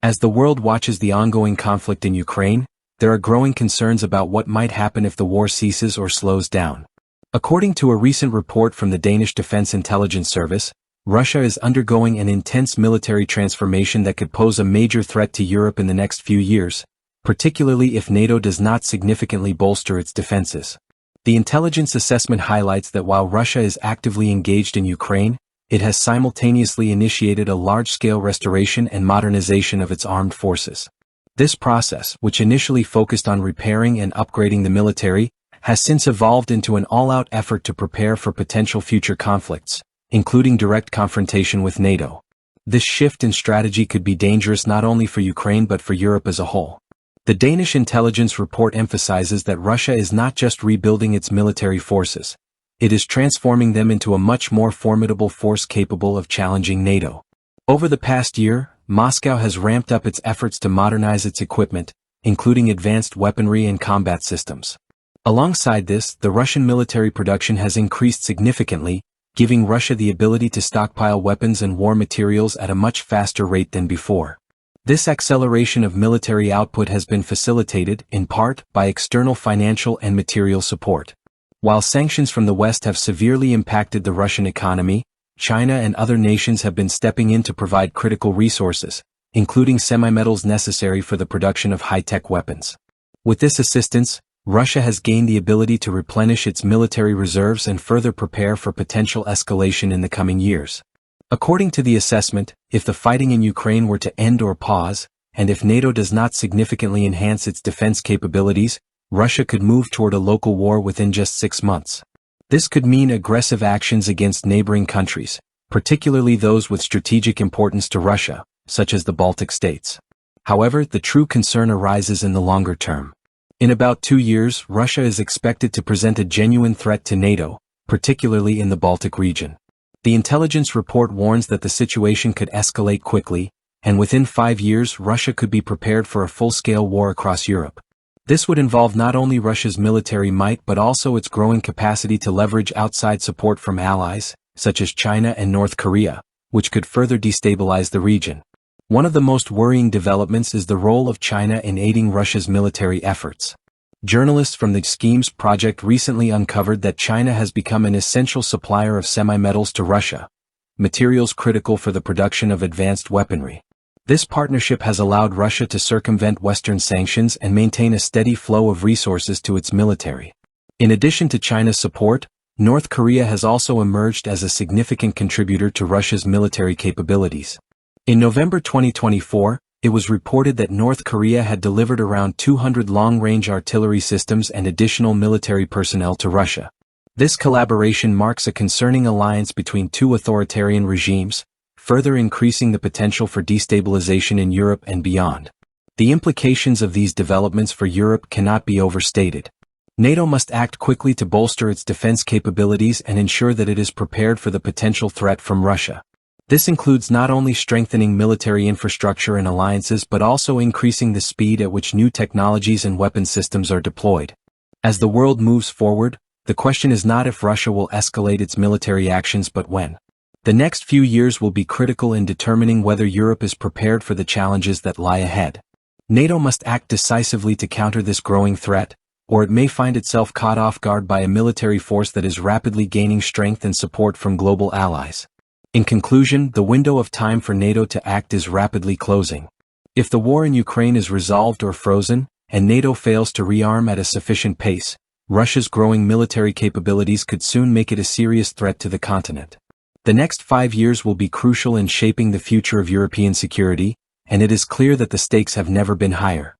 As the world watches the ongoing conflict in Ukraine, there are growing concerns about what might happen if the war ceases or slows down. According to a recent report from the Danish Defense Intelligence Service, Russia is undergoing an intense military transformation that could pose a major threat to Europe in the next few years, particularly if NATO does not significantly bolster its defenses. The intelligence assessment highlights that while Russia is actively engaged in Ukraine, it has simultaneously initiated a large-scale restoration and modernization of its armed forces. This process, which initially focused on repairing and upgrading the military, has since evolved into an all-out effort to prepare for potential future conflicts, including direct confrontation with NATO. This shift in strategy could be dangerous not only for Ukraine but for Europe as a whole. The Danish intelligence report emphasizes that Russia is not just rebuilding its military forces, it is transforming them into a much more formidable force capable of challenging NATO. Over the past year, Moscow has ramped up its efforts to modernize its equipment, including advanced weaponry and combat systems. Alongside this, the Russian military production has increased significantly, giving Russia the ability to stockpile weapons and war materials at a much faster rate than before. This acceleration of military output has been facilitated, in part, by external financial and material support. While sanctions from the West have severely impacted the Russian economy, China and other nations have been stepping in to provide critical resources, including semi-metals necessary for the production of high-tech weapons. With this assistance, Russia has gained the ability to replenish its military reserves and further prepare for potential escalation in the coming years. According to the assessment, if the fighting in Ukraine were to end or pause, and if NATO does not significantly enhance its defense capabilities, Russia could move toward a local war within just 6 months. This could mean aggressive actions against neighboring countries, particularly those with strategic importance to Russia, such as the Baltic states. However, the true concern arises in the longer term. In about 2 years, Russia is expected to present a genuine threat to NATO, particularly in the Baltic region. The intelligence report warns that the situation could escalate quickly, and within 5 years Russia could be prepared for a full-scale war across Europe. This would involve not only Russia's military might but also its growing capacity to leverage outside support from allies, such as China and North Korea, which could further destabilize the region. One of the most worrying developments is the role of China in aiding Russia's military efforts. Journalists from the Schemes project recently uncovered that China has become an essential supplier of semi-metals to Russia, materials critical for the production of advanced weaponry. This partnership has allowed Russia to circumvent Western sanctions and maintain a steady flow of resources to its military. In addition to China's support, North Korea has also emerged as a significant contributor to Russia's military capabilities. In November 2024, it was reported that North Korea had delivered around 200 long-range artillery systems and additional military personnel to Russia. This collaboration marks a concerning alliance between two authoritarian regimes, further increasing the potential for destabilization in Europe and beyond. The implications of these developments for Europe cannot be overstated. NATO must act quickly to bolster its defense capabilities and ensure that it is prepared for the potential threat from Russia. This includes not only strengthening military infrastructure and alliances but also increasing the speed at which new technologies and weapon systems are deployed. As the world moves forward, the question is not if Russia will escalate its military actions but when. The next few years will be critical in determining whether Europe is prepared for the challenges that lie ahead. NATO must act decisively to counter this growing threat, or it may find itself caught off guard by a military force that is rapidly gaining strength and support from global allies. In conclusion, the window of time for NATO to act is rapidly closing. If the war in Ukraine is resolved or frozen, and NATO fails to rearm at a sufficient pace, Russia's growing military capabilities could soon make it a serious threat to the continent. The next 5 years will be crucial in shaping the future of European security, and it is clear that the stakes have never been higher.